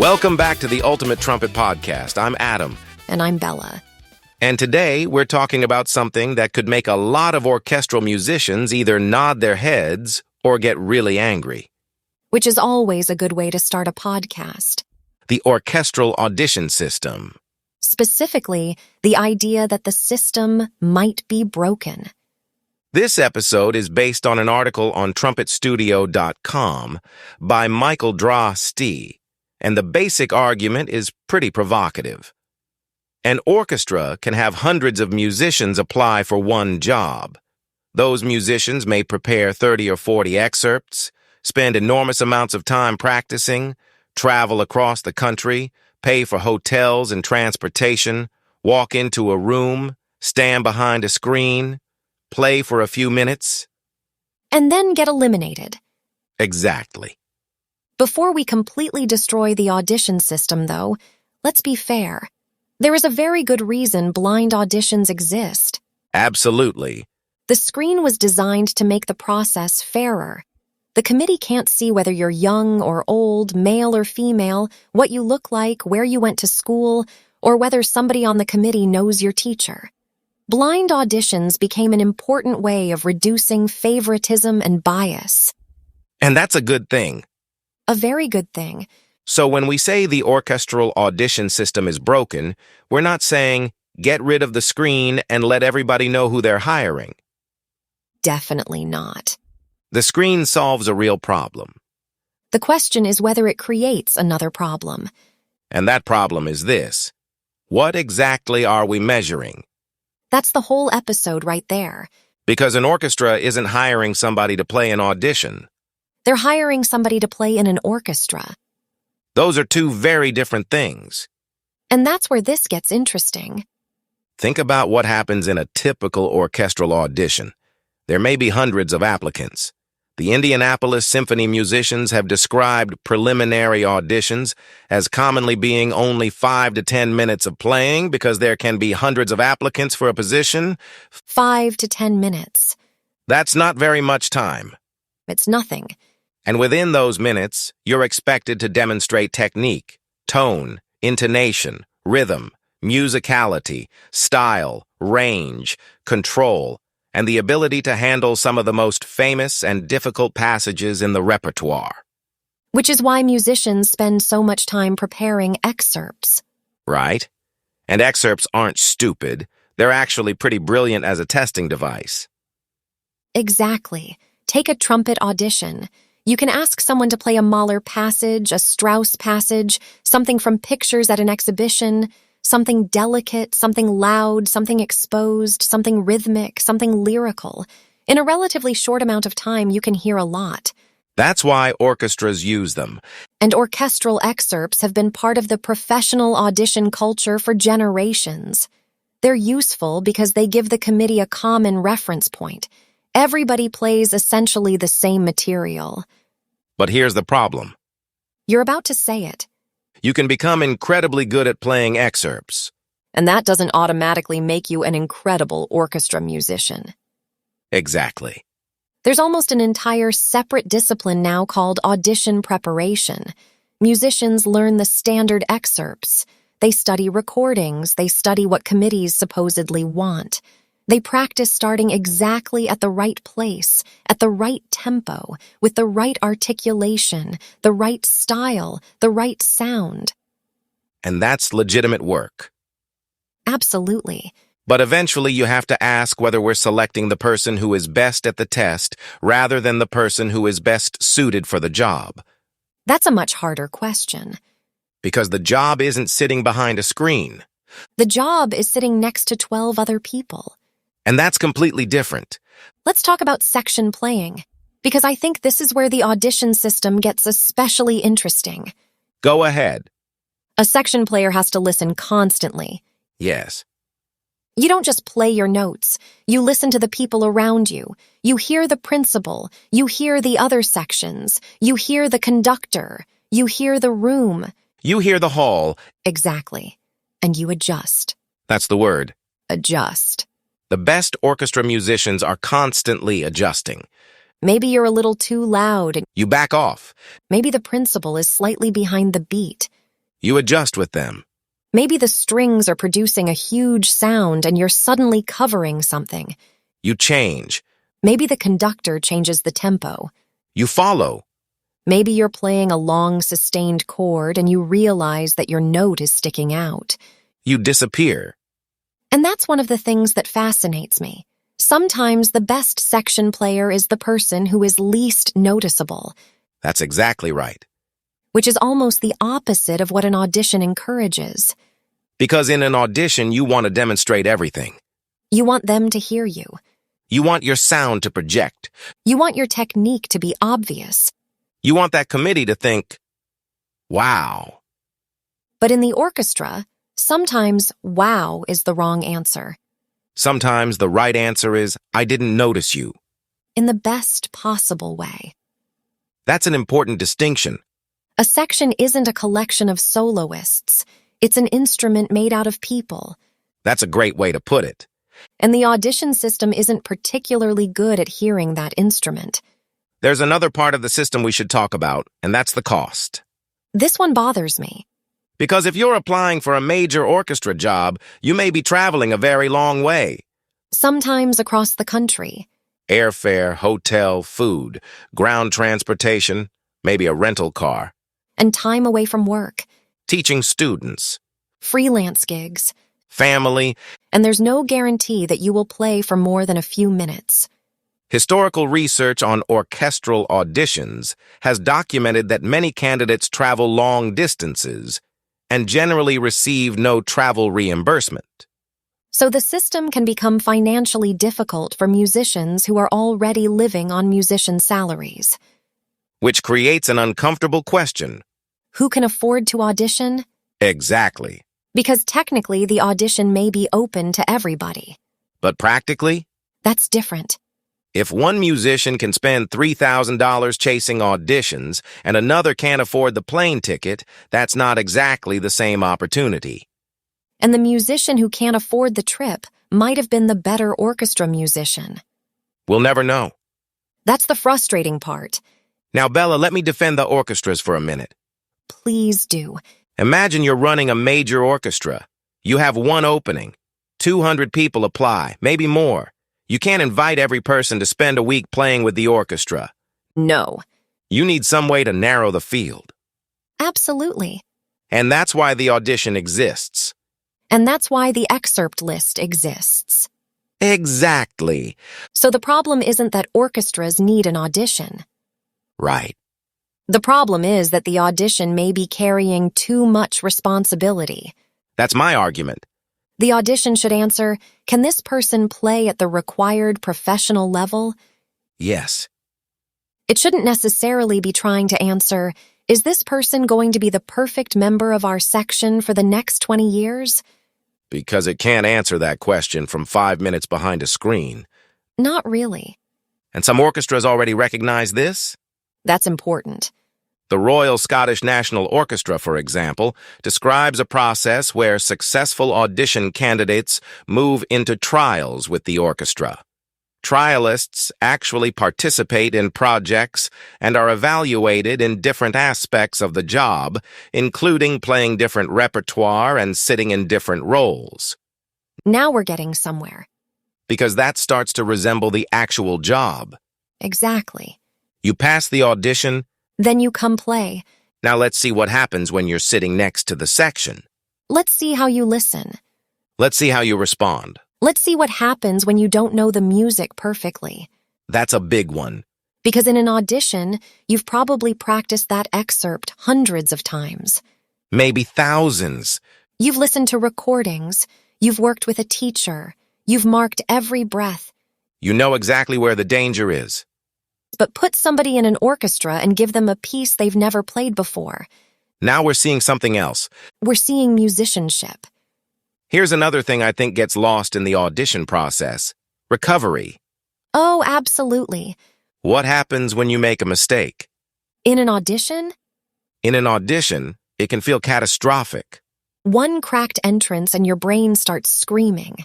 Welcome back to the Ultimate Trumpet Podcast. I'm Adam. And I'm Bella. And today we're talking about something that could make a lot of orchestral musicians either nod their heads or get really angry. Which is always a good way to start a podcast. The Orchestral Audition system. Specifically, the idea that the system might be broken. This episode is based on an article on trumpetstudio.com by Michael Drostee, and the basic argument is pretty provocative. An orchestra can have hundreds of musicians apply for one job. Those musicians may prepare 30 or 40 excerpts, spend enormous amounts of time practicing, travel across the country, pay for hotels and transportation, walk into a room, stand behind a screen, play for a few minutes. And then get eliminated. Exactly. Before we completely destroy the audition system, though, let's be fair. There is a very good reason blind auditions exist. Absolutely. The screen was designed to make the process fairer. The committee can't see whether you're young or old, male or female, what you look like, where you went to school, or whether somebody on the committee knows your teacher. Blind auditions became an important way of reducing favoritism and bias. And that's a good thing. A very good thing. So when we say the orchestral audition system is broken, we're not saying, get rid of the screen and let everybody know who they're hiring. Definitely not. The screen solves a real problem. The question is whether it creates another problem. And that problem is this. What exactly are we measuring? That's the whole episode right there. Because an orchestra isn't hiring somebody to play an audition. They're hiring somebody to play in an orchestra. Those are two very different things. And that's where this gets interesting. Think about what happens in a typical orchestral audition. There may be hundreds of applicants. The Indianapolis Symphony musicians have described preliminary auditions as commonly being only 5 to 10 minutes of playing because there can be hundreds of applicants for a position. 5 to 10 minutes. That's not very much time. It's nothing. And within those minutes, you're expected to demonstrate technique, tone, intonation, rhythm, musicality, style, range, control, and the ability to handle some of the most famous and difficult passages in the repertoire. Which is why musicians spend so much time preparing excerpts. Right? And excerpts aren't stupid. They're actually pretty brilliant as a testing device. Exactly. Take a trumpet audition. You can ask someone to play a Mahler passage, a Strauss passage, something from pictures at an exhibition, something delicate, something loud, something exposed, something rhythmic, something lyrical. In a relatively short amount of time, you can hear a lot. That's why orchestras use them. And orchestral excerpts have been part of the professional audition culture for generations. They're useful because they give the committee a common reference point. Everybody plays essentially the same material. But here's the problem. You're about to say it. You can become incredibly good at playing excerpts. And that doesn't automatically make you an incredible orchestra musician. Exactly. There's almost an entire separate discipline now called audition preparation. Musicians learn the standard excerpts. They study recordings. They study what committees supposedly want. They practice starting exactly at the right place, at the right tempo, with the right articulation, the right style, the right sound. And that's legitimate work. Absolutely. But eventually you have to ask whether we're selecting the person who is best at the test rather than the person who is best suited for the job. That's a much harder question. Because the job isn't sitting behind a screen. The job is sitting next to 12 other people. And that's completely different. Let's talk about section playing, because I think this is where the audition system gets especially interesting. Go ahead. A section player has to listen constantly. Yes. You don't just play your notes. You listen to the people around you. You hear the principal. You hear the other sections. You hear the conductor. You hear the room. You hear the hall. Exactly. And you adjust. That's the word. Adjust. The best orchestra musicians are constantly adjusting. Maybe you're a little too loud. You back off. Maybe the principal is slightly behind the beat. You adjust with them. Maybe the strings are producing a huge sound and you're suddenly covering something. You change. Maybe the conductor changes the tempo. You follow. Maybe you're playing a long, sustained chord and you realize that your note is sticking out. You disappear. And that's one of the things that fascinates me. Sometimes the best section player is the person who is least noticeable. That's exactly right. Which is almost the opposite of what an audition encourages. Because in an audition, you want to demonstrate everything. You want them to hear you. You want your sound to project. You want your technique to be obvious. You want that committee to think, wow. But in the orchestra, sometimes wow is the wrong answer. Sometimes the right answer is, I didn't notice you. In the best possible way. That's an important distinction. A section isn't a collection of soloists. It's an instrument made out of people. That's a great way to put it. And the audition system isn't particularly good at hearing that instrument. There's another part of the system we should talk about, and that's the cost. This one bothers me. Because if you're applying for a major orchestra job, you may be traveling a very long way. Sometimes across the country. Airfare, hotel, food, ground transportation, maybe a rental car. And time away from work. Teaching students. Freelance gigs. Family. And there's no guarantee that you will play for more than a few minutes. Historical research on orchestral auditions has documented that many candidates travel long distances and generally receive no travel reimbursement. So the system can become financially difficult for musicians who are already living on musician salaries. Which creates an uncomfortable question. Who can afford to audition? Exactly. Because technically the audition may be open to everybody. But practically? That's different. If one musician can spend $3,000 chasing auditions and another can't afford the plane ticket, that's not exactly the same opportunity. And the musician who can't afford the trip might have been the better orchestra musician. We'll never know. That's the frustrating part. Now, Bella, let me defend the orchestras for a minute. Please do. Imagine you're running a major orchestra. You have one opening. 200 people apply, maybe more. You can't invite every person to spend a week playing with the orchestra. No. You need some way to narrow the field. Absolutely. And that's why the audition exists. And that's why the excerpt list exists. Exactly. So the problem isn't that orchestras need an audition. Right. The problem is that the audition may be carrying too much responsibility. That's my argument. The audition should answer, can this person play at the required professional level? Yes. It shouldn't necessarily be trying to answer, is this person going to be the perfect member of our section for the next 20 years? Because it can't answer that question from 5 minutes behind a screen. Not really. And some orchestras already recognize this? That's important. The Royal Scottish National Orchestra, for example, describes a process where successful audition candidates move into trials with the orchestra. Trialists actually participate in projects and are evaluated in different aspects of the job, including playing different repertoire and sitting in different roles. Now we're getting somewhere. Because that starts to resemble the actual job. Exactly. You pass the audition. Then you come play. Now let's see what happens when you're sitting next to the section. Let's see how you listen. Let's see how you respond. Let's see what happens when you don't know the music perfectly. That's a big one. Because in an audition, you've probably practiced that excerpt hundreds of times. Maybe thousands. You've listened to recordings. You've worked with a teacher. You've marked every breath. You know exactly where the danger is. But put somebody in an orchestra and give them a piece they've never played before. Now we're seeing something else. We're seeing musicianship. Here's another thing I think gets lost in the audition process. Recovery. Oh, absolutely. What happens when you make a mistake? In an audition? In an audition, it can feel catastrophic. One cracked entrance and your brain starts screaming.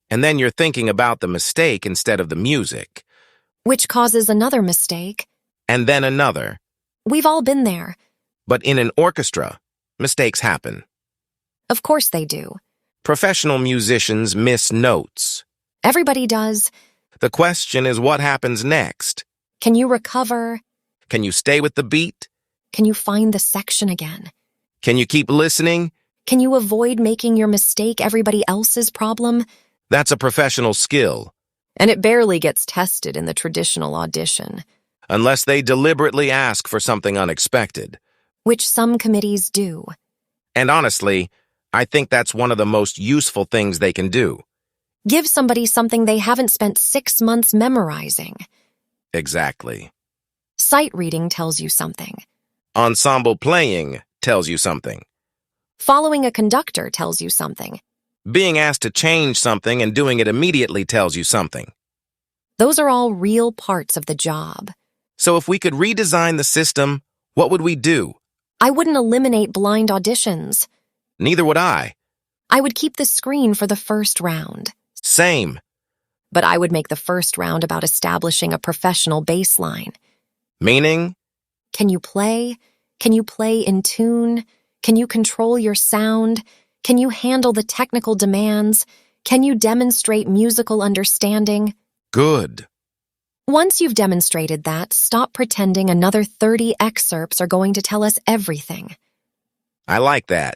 And then you're thinking about the mistake instead of the music. Which causes another mistake. And then another. We've all been there. But in an orchestra, Mistakes happen. Of course they do. Professional musicians miss notes. Everybody does. The question is what happens next? Can you recover? Can you stay with the beat? Can you find the section again? Can you keep listening? Can you avoid making your mistake everybody else's problem? That's a professional skill. And it barely gets tested in the traditional audition, Unless they deliberately ask for something unexpected. which some committees do. And honestly, I think that's one of the most useful things they can do. Give somebody something they haven't spent 6 months memorizing. Exactly. Sight reading tells you something. Ensemble playing tells you something. Following a conductor tells you something. Being asked to change something and doing it immediately tells you something. Those are all real parts of the job. So if we could redesign the system, what would we do? I wouldn't eliminate blind auditions. Neither would I. I would keep the screen for the first round. Same. But I would make the first round about establishing a professional baseline. Meaning? Can you play? Can you play in tune? Can you control your sound? Can you handle the technical demands? Can you demonstrate musical understanding? Good. Once you've demonstrated that, stop pretending another 30 excerpts are going to tell us everything. I like that.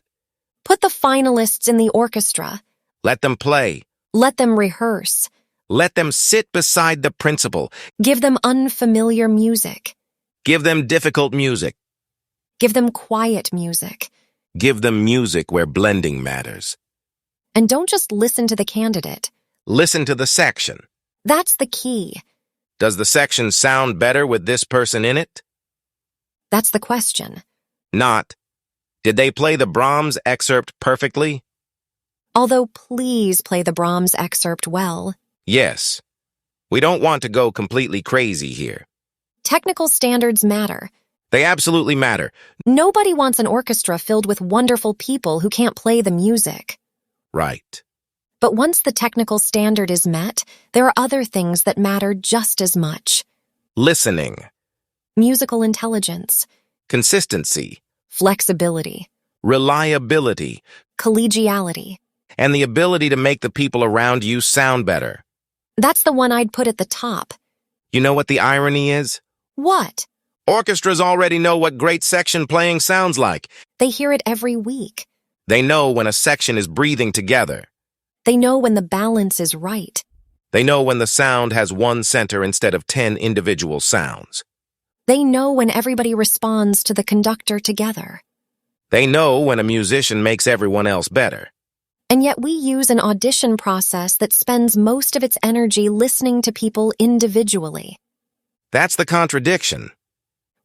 Put the finalists in the orchestra. Let them play. Let them rehearse. Let them sit beside the principal. Give them unfamiliar music. Give them difficult music. Give them quiet music. Give them music where blending matters. And don't just listen to the candidate. Listen to the section. That's the key. Does the section sound better with this person in it? That's the question. Not. Did they play the Brahms excerpt perfectly? Although please play the Brahms excerpt well. Yes. We don't want to go completely crazy here. Technical standards matter. They absolutely matter. Nobody wants an orchestra filled with wonderful people who can't play the music. Right. But once the technical standard is met, there are other things that matter just as much. Listening. Musical intelligence, Consistency. flexibility, Reliability. collegiality. And the ability to make the people around you sound better. That's the one I'd put at the top. You know what the irony is? What? Orchestras already know what great section playing sounds like. They hear it every week. They know when a section is breathing together. They know when the balance is right. They know when the sound has one center instead of 10 individual sounds. They know when everybody responds to the conductor together. They know when a musician makes everyone else better. And yet we use an audition process that spends most of its energy listening to people individually. That's the contradiction.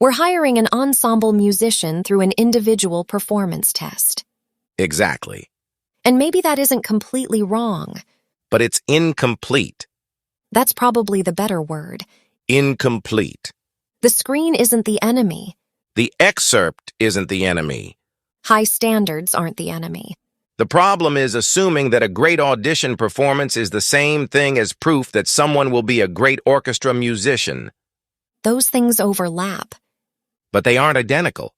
We're hiring an ensemble musician through an individual performance test. Exactly. And maybe that isn't completely wrong. But it's incomplete. That's probably the better word. Incomplete. The screen isn't the enemy. The excerpt isn't the enemy. High standards aren't the enemy. The problem is assuming that a great audition performance is the same thing as proof that someone will be a great orchestra musician. Those things overlap. But they aren't identical.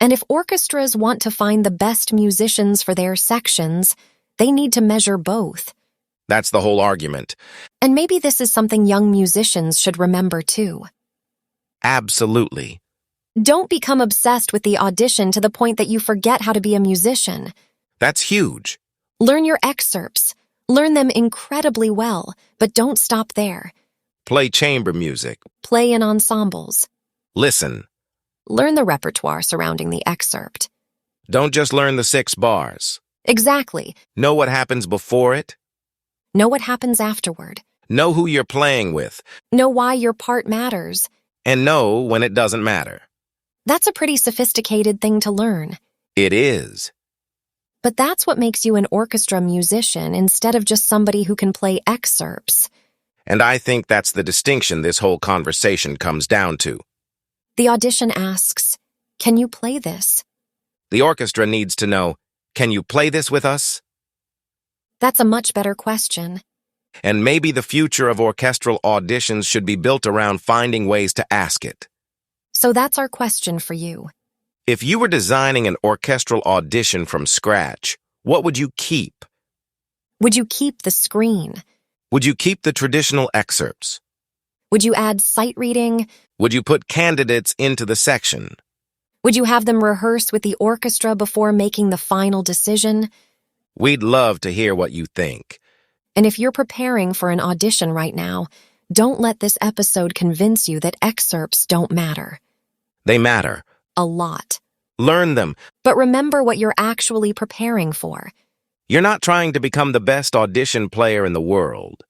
And if orchestras want to find the best musicians for their sections, they need to measure both. That's the whole argument. And maybe this is something young musicians should remember too. Absolutely. Don't become obsessed with the audition to the point that you forget how to be a musician. That's huge. Learn your excerpts. Learn them incredibly well, but don't stop there. Play chamber music. Play in ensembles. Listen. Learn the repertoire surrounding the excerpt. Don't just learn the 6 bars. Exactly. Know what happens before it. Know what happens afterward. Know who you're playing with. Know why your part matters. And know when it doesn't matter. That's a pretty sophisticated thing to learn. It is. But that's what makes you an orchestra musician instead of just somebody who can play excerpts. And I think that's the distinction this whole conversation comes down to. The audition asks, can you play this? The orchestra needs to know, can you play this with us? That's a much better question. And maybe the future of orchestral auditions should be built around finding ways to ask it. So that's our question for you. If you were designing an orchestral audition from scratch, what would you keep? Would you keep the screen? Would you keep the traditional excerpts? Would you add sight reading? Would you put candidates into the section? Would you have them rehearse with the orchestra before making the final decision? We'd love to hear what you think. And if you're preparing for an audition right now, don't let this episode convince you that excerpts don't matter. They matter. A lot. Learn them. But remember what you're actually preparing for. You're not trying to become the best audition player in the world.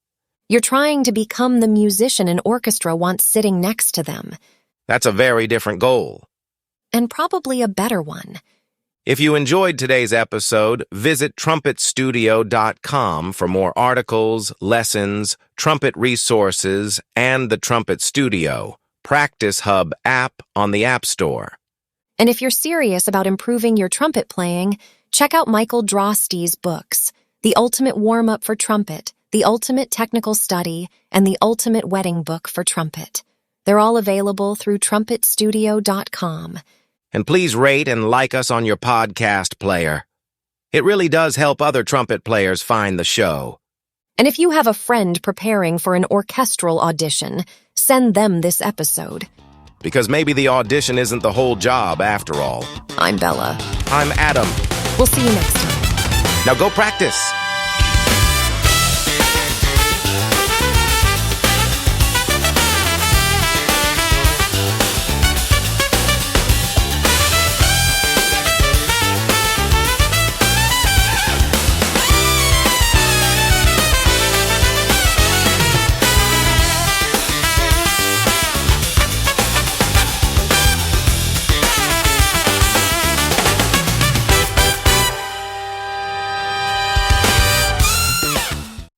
You're trying to become the musician an orchestra wants sitting next to them. That's a very different goal. And probably a better one. If you enjoyed today's episode, visit trumpetstudio.com for more articles, lessons, trumpet resources, and the Trumpet Studio Practice Hub app on the App Store. And if you're serious about improving your trumpet playing, check out Michael Drosty's books, The Ultimate Warm-Up for Trumpet, The Ultimate Technical Study, and The Ultimate Wedding Book for Trumpet. They're all available through trumpetstudio.com. And please rate and like us on your podcast player. It really does help other trumpet players find the show. And if you have a friend preparing for an orchestral audition, send them this episode. Because maybe the audition isn't the whole job after all. I'm Bella. I'm Adam. We'll see you next time. Now go practice.